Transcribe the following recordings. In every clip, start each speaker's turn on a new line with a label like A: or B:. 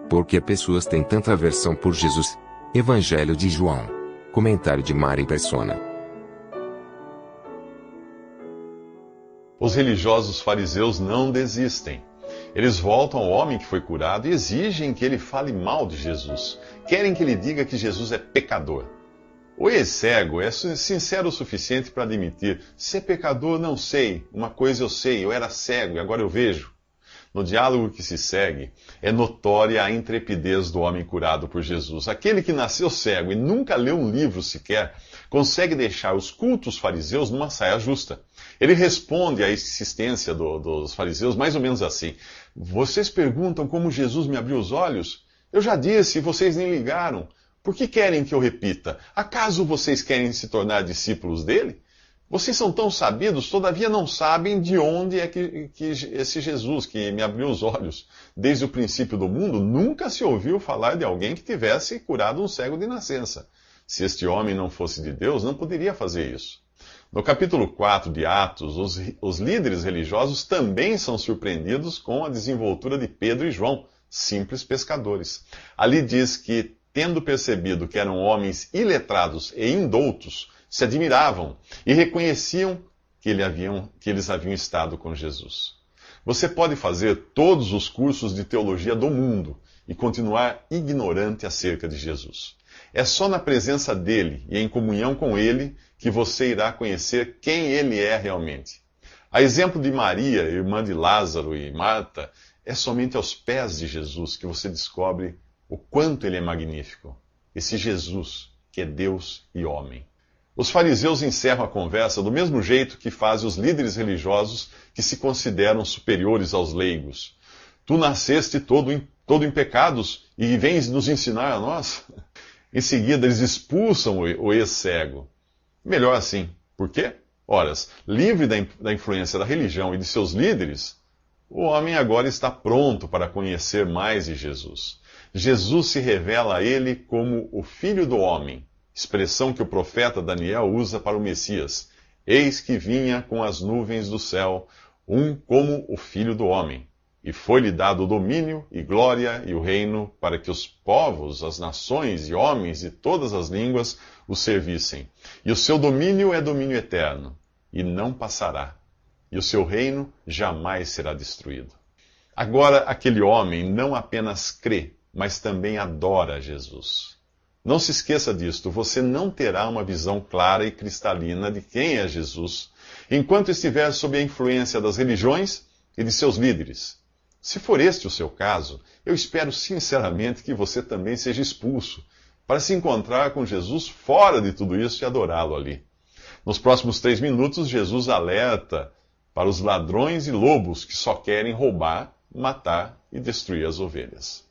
A: Por que pessoas têm tanta aversão por Jesus? Evangelho de João. Comentário de Mari Persona.
B: Os religiosos fariseus não desistem. Eles voltam ao homem que foi curado e exigem que ele fale mal de Jesus. Querem que ele diga que Jesus é pecador. O ex-cego é sincero o suficiente para admitir: se é pecador, não sei. Uma coisa eu sei, eu era cego e agora eu vejo. No diálogo que se segue, é notória a intrepidez do homem curado por Jesus. Aquele que nasceu cego e nunca leu um livro sequer, consegue deixar os cultos fariseus numa saia justa. Ele responde à insistência dos fariseus mais ou menos assim: vocês perguntam como Jesus me abriu os olhos? Eu já disse e vocês nem ligaram. Por que querem que eu repita? Acaso vocês querem se tornar discípulos dele? Vocês são tão sabidos, todavia não sabem de onde é que esse Jesus que me abriu os olhos desde o princípio do mundo, nunca se ouviu falar de alguém que tivesse curado um cego de nascença. Se este homem não fosse de Deus, não poderia fazer isso. No capítulo 4 de Atos, os líderes religiosos também são surpreendidos com a desenvoltura de Pedro e João, simples pescadores. Ali diz que, tendo percebido que eram homens iletrados e indoutos, se admiravam e reconheciam que eles haviam estado com Jesus. Você pode fazer todos os cursos de teologia do mundo e continuar ignorante acerca de Jesus. É só na presença dele e em comunhão com ele que você irá conhecer quem ele é realmente. A exemplo de Maria, irmã de Lázaro e Marta, é somente aos pés de Jesus que você descobre o quanto ele é magnífico. Esse Jesus que é Deus e homem. Os fariseus encerram a conversa do mesmo jeito que fazem os líderes religiosos que se consideram superiores aos leigos. Tu nasceste todo em pecados e vens nos ensinar a nós? Em seguida, eles expulsam o ex-cego. Melhor assim. Por quê? Ora, livre da influência da religião e de seus líderes, o homem agora está pronto para conhecer mais de Jesus. Jesus se revela a ele como o Filho do Homem, expressão que o profeta Daniel usa para o Messias. Eis que vinha com as nuvens do céu, um como o Filho do Homem. E foi-lhe dado o domínio e glória e o reino para que os povos, as nações e homens de todas as línguas o servissem. E o seu domínio é domínio eterno, e não passará. E o seu reino jamais será destruído. Agora aquele homem não apenas crê, mas também adora Jesus. Não se esqueça disto, você não terá uma visão clara e cristalina de quem é Jesus, enquanto estiver sob a influência das religiões e de seus líderes. Se for este o seu caso, eu espero sinceramente que você também seja expulso, para se encontrar com Jesus fora de tudo isso e adorá-lo ali. Nos próximos 3 minutos, Jesus alerta para os ladrões e lobos que só querem roubar, matar e destruir as ovelhas.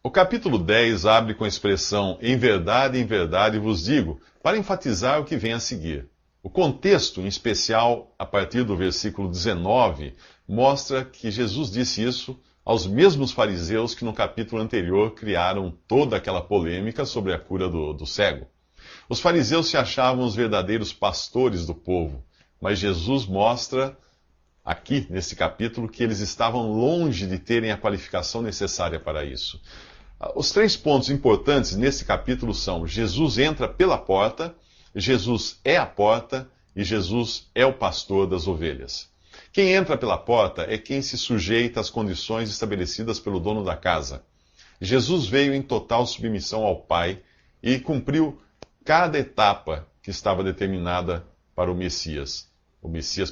B: O capítulo 10 abre com a expressão em verdade vos digo, para enfatizar o que vem a seguir. O contexto, em especial a partir do versículo 19, mostra que Jesus disse isso aos mesmos fariseus que no capítulo anterior criaram toda aquela polêmica sobre a cura do cego. Os fariseus se achavam os verdadeiros pastores do povo, mas Jesus mostra aqui, nesse capítulo, que eles estavam longe de terem a qualificação necessária para isso. Os 3 pontos importantes nesse capítulo são: Jesus entra pela porta, Jesus é a porta e Jesus é o pastor das ovelhas. Quem entra pela porta é quem se sujeita às condições estabelecidas pelo dono da casa. Jesus veio em total submissão ao Pai e cumpriu cada etapa que estava determinada para o Messias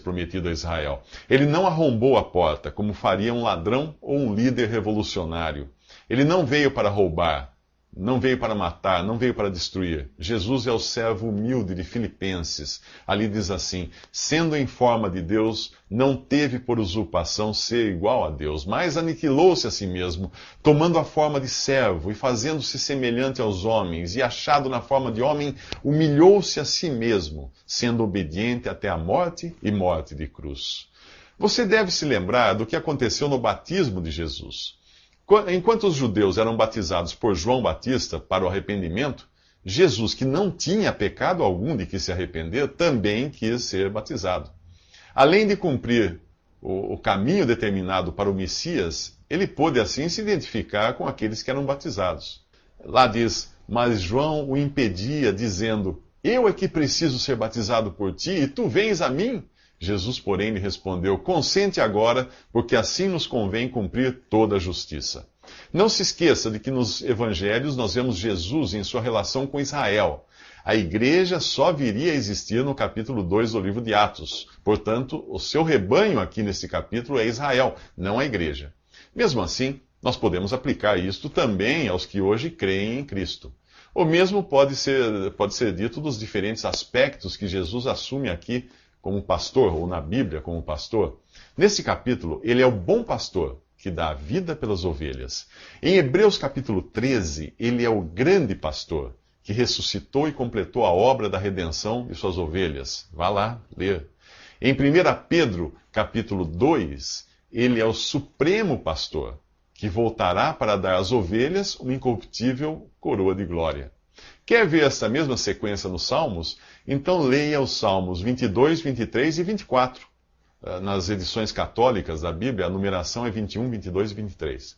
B: prometido a Israel. Ele não arrombou a porta, como faria um ladrão ou um líder revolucionário. Ele não veio para roubar, não veio para matar, não veio para destruir. Jesus é o servo humilde de Filipenses. Ali diz assim: sendo em forma de Deus, não teve por usurpação ser igual a Deus, mas aniquilou-se a si mesmo, tomando a forma de servo e fazendo-se semelhante aos homens, e achado na forma de homem, humilhou-se a si mesmo, sendo obediente até a morte e morte de cruz. Você deve se lembrar do que aconteceu no batismo de Jesus. Enquanto os judeus eram batizados por João Batista para o arrependimento, Jesus, que não tinha pecado algum de que se arrepender, também quis ser batizado. Além de cumprir o caminho determinado para o Messias, ele pôde assim se identificar com aqueles que eram batizados. Lá diz, mas João o impedia, dizendo, eu é que preciso ser batizado por ti, e tu vens a mim? Jesus, porém, lhe respondeu, consente agora, porque assim nos convém cumprir toda a justiça. Não se esqueça de que nos evangelhos nós vemos Jesus em sua relação com Israel. A igreja só viria a existir no capítulo 2 do livro de Atos. Portanto, o seu rebanho aqui nesse capítulo é Israel, não a igreja. Mesmo assim, nós podemos aplicar isto também aos que hoje creem em Cristo. O mesmo pode ser dito dos diferentes aspectos que Jesus assume aqui como pastor, ou na Bíblia como pastor. Nesse capítulo, ele é o bom pastor, que dá a vida pelas ovelhas. Em Hebreus capítulo 13, ele é o grande pastor, que ressuscitou e completou a obra da redenção de suas ovelhas. Vá lá ler. Em 1 Pedro capítulo 2, ele é o supremo pastor, que voltará para dar às ovelhas uma incorruptível coroa de glória. Quer ver essa mesma sequência nos Salmos? Então leia os Salmos 22, 23 e 24. Nas edições católicas da Bíblia, a numeração é 21, 22 e 23.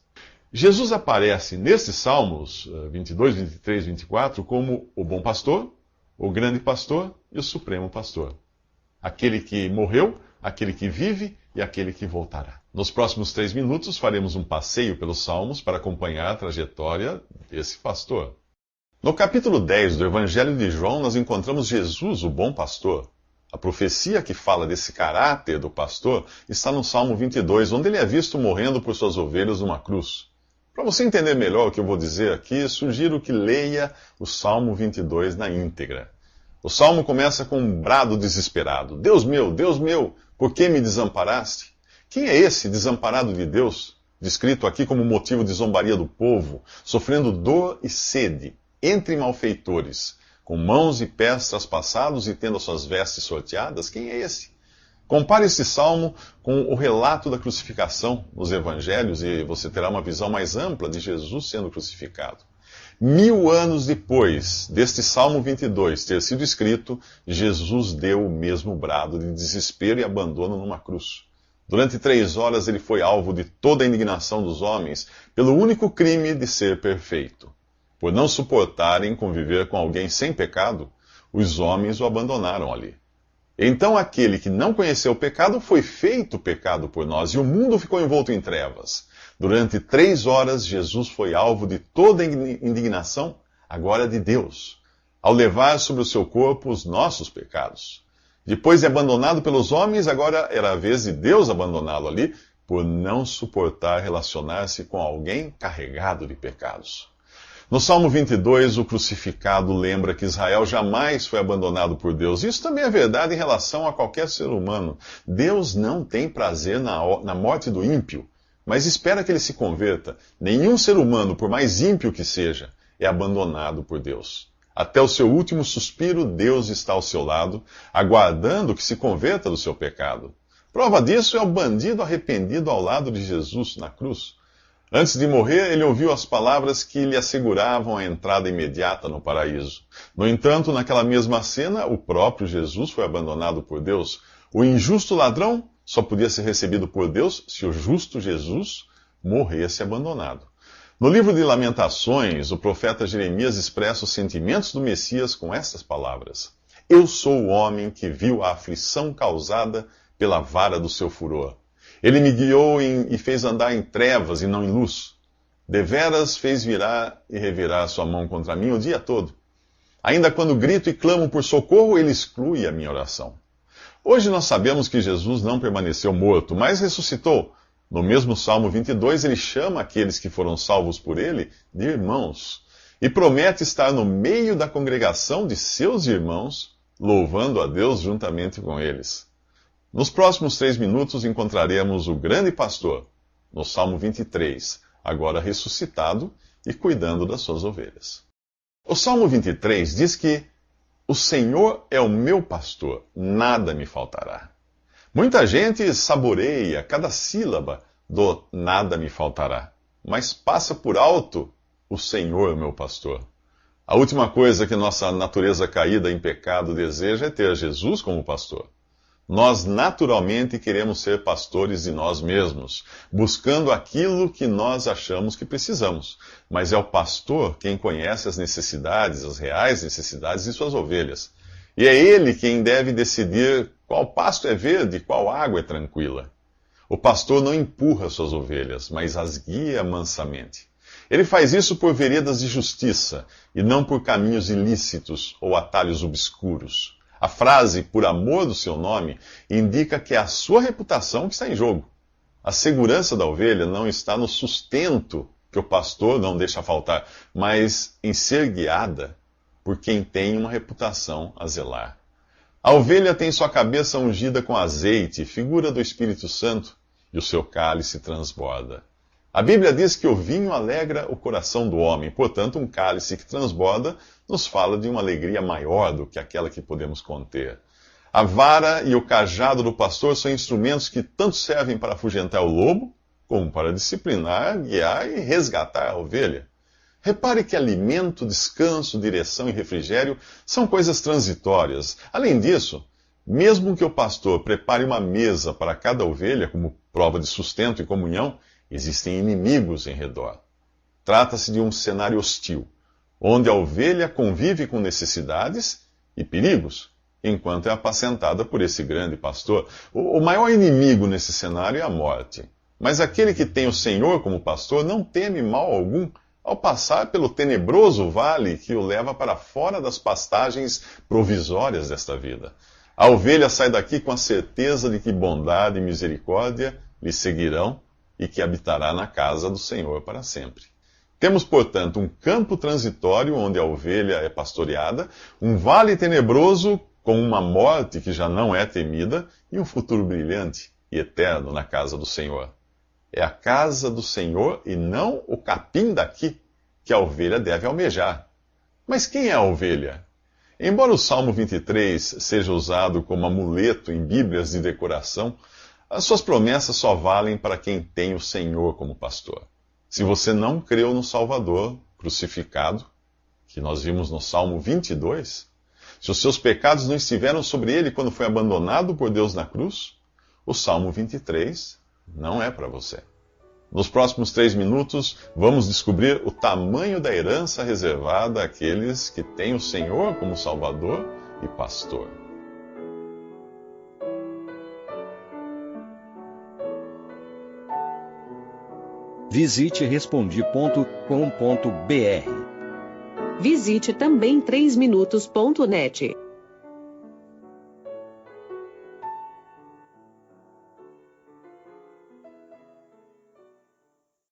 B: Jesus aparece nesses Salmos 22, 23 e 24 como o bom pastor, o grande pastor e o supremo pastor. Aquele que morreu, aquele que vive e aquele que voltará. Nos próximos 3 minutos faremos um passeio pelos Salmos para acompanhar a trajetória desse pastor. No capítulo 10 do Evangelho de João, nós encontramos Jesus, o bom pastor. A profecia que fala desse caráter do pastor está no Salmo 22, onde ele é visto morrendo por suas ovelhas numa cruz. Para você entender melhor o que eu vou dizer aqui, sugiro que leia o Salmo 22 na íntegra. O Salmo começa com um brado desesperado. Deus meu, por que me desamparaste? Quem é esse desamparado de Deus, descrito aqui como motivo de zombaria do povo, sofrendo dor e sede, entre malfeitores, com mãos e pés traspassados e tendo as suas vestes sorteadas? Quem é esse? Compare esse salmo com o relato da crucificação nos evangelhos e você terá uma visão mais ampla de Jesus sendo crucificado. 1000 anos depois deste Salmo 22 ter sido escrito, Jesus deu o mesmo brado de desespero e abandono numa cruz. Durante 3 horas ele foi alvo de toda a indignação dos homens pelo único crime de ser perfeito. Por não suportarem conviver com alguém sem pecado, os homens o abandonaram ali. Então aquele que não conheceu o pecado foi feito pecado por nós, e o mundo ficou envolto em trevas. Durante 3 horas, Jesus foi alvo de toda a indignação, agora de Deus, ao levar sobre o seu corpo os nossos pecados. Depois de abandonado pelos homens, agora era a vez de Deus abandoná-lo ali, por não suportar relacionar-se com alguém carregado de pecados. No Salmo 22, o crucificado lembra que Israel jamais foi abandonado por Deus. Isso também é verdade em relação a qualquer ser humano. Deus não tem prazer na morte do ímpio, mas espera que ele se converta. Nenhum ser humano, por mais ímpio que seja, é abandonado por Deus. Até o seu último suspiro, Deus está ao seu lado, aguardando que se converta do seu pecado. Prova disso é o bandido arrependido ao lado de Jesus na cruz. Antes de morrer, ele ouviu as palavras que lhe asseguravam a entrada imediata no paraíso. No entanto, naquela mesma cena, o próprio Jesus foi abandonado por Deus. O injusto ladrão só podia ser recebido por Deus se o justo Jesus morresse abandonado. No livro de Lamentações, o profeta Jeremias expressa os sentimentos do Messias com estas palavras: Eu sou o homem que viu a aflição causada pela vara do seu furor. Ele me guiou e fez andar em trevas e não em luz. Deveras fez virar e revirar sua mão contra mim o dia todo. Ainda quando grito e clamo por socorro, ele exclui a minha oração. Hoje nós sabemos que Jesus não permaneceu morto, mas ressuscitou. No mesmo Salmo 22, ele chama aqueles que foram salvos por ele de irmãos. E promete estar no meio da congregação de seus irmãos, louvando a Deus juntamente com eles. Nos próximos 3 minutos encontraremos o grande pastor, no Salmo 23, agora ressuscitado e cuidando das suas ovelhas. O Salmo 23 diz que o Senhor é o meu pastor, nada me faltará. Muita gente saboreia cada sílaba do nada me faltará, mas passa por alto o Senhor é o meu pastor. A última coisa que nossa natureza caída em pecado deseja é ter Jesus como pastor. Nós naturalmente queremos ser pastores de nós mesmos, buscando aquilo que nós achamos que precisamos. Mas é o pastor quem conhece as necessidades, as reais necessidades de suas ovelhas. E é ele quem deve decidir qual pasto é verde e qual água é tranquila. O pastor não empurra suas ovelhas, mas as guia mansamente. Ele faz isso por veredas de justiça e não por caminhos ilícitos ou atalhos obscuros. A frase, por amor do seu nome, indica que é a sua reputação que está em jogo. A segurança da ovelha não está no sustento que o pastor não deixa faltar, mas em ser guiada por quem tem uma reputação a zelar. A ovelha tem sua cabeça ungida com azeite, figura do Espírito Santo, e o seu cálice transborda. A Bíblia diz que o vinho alegra o coração do homem, portanto, um cálice que transborda nos fala de uma alegria maior do que aquela que podemos conter. A vara e o cajado do pastor são instrumentos que tanto servem para afugentar o lobo, como para disciplinar, guiar e resgatar a ovelha. Repare que alimento, descanso, direção e refrigério são coisas transitórias. Além disso, mesmo que o pastor prepare uma mesa para cada ovelha como prova de sustento e comunhão, existem inimigos em redor. Trata-se de um cenário hostil, onde a ovelha convive com necessidades e perigos, enquanto é apacentada por esse grande pastor. O maior inimigo nesse cenário é a morte. Mas aquele que tem o Senhor como pastor não teme mal algum ao passar pelo tenebroso vale que o leva para fora das pastagens provisórias desta vida. A ovelha sai daqui com a certeza de que bondade e misericórdia lhe seguirão e que habitará na casa do Senhor para sempre. Temos, portanto, um campo transitório onde a ovelha é pastoreada, um vale tenebroso com uma morte que já não é temida e um futuro brilhante e eterno na casa do Senhor. É a casa do Senhor e não o capim daqui que a ovelha deve almejar. Mas quem é a ovelha? Embora o Salmo 23 seja usado como amuleto em bíblias de decoração, as suas promessas só valem para quem tem o Senhor como pastor. Se você não creu no Salvador crucificado, que nós vimos no Salmo 22, se os seus pecados não estiveram sobre ele quando foi abandonado por Deus na cruz, o Salmo 23 não é para você. Nos próximos 3 minutos, vamos descobrir o tamanho da herança reservada àqueles que têm o Senhor como Salvador e pastor.
C: Visite Respondi.com.br.
D: Visite também 3minutos.net.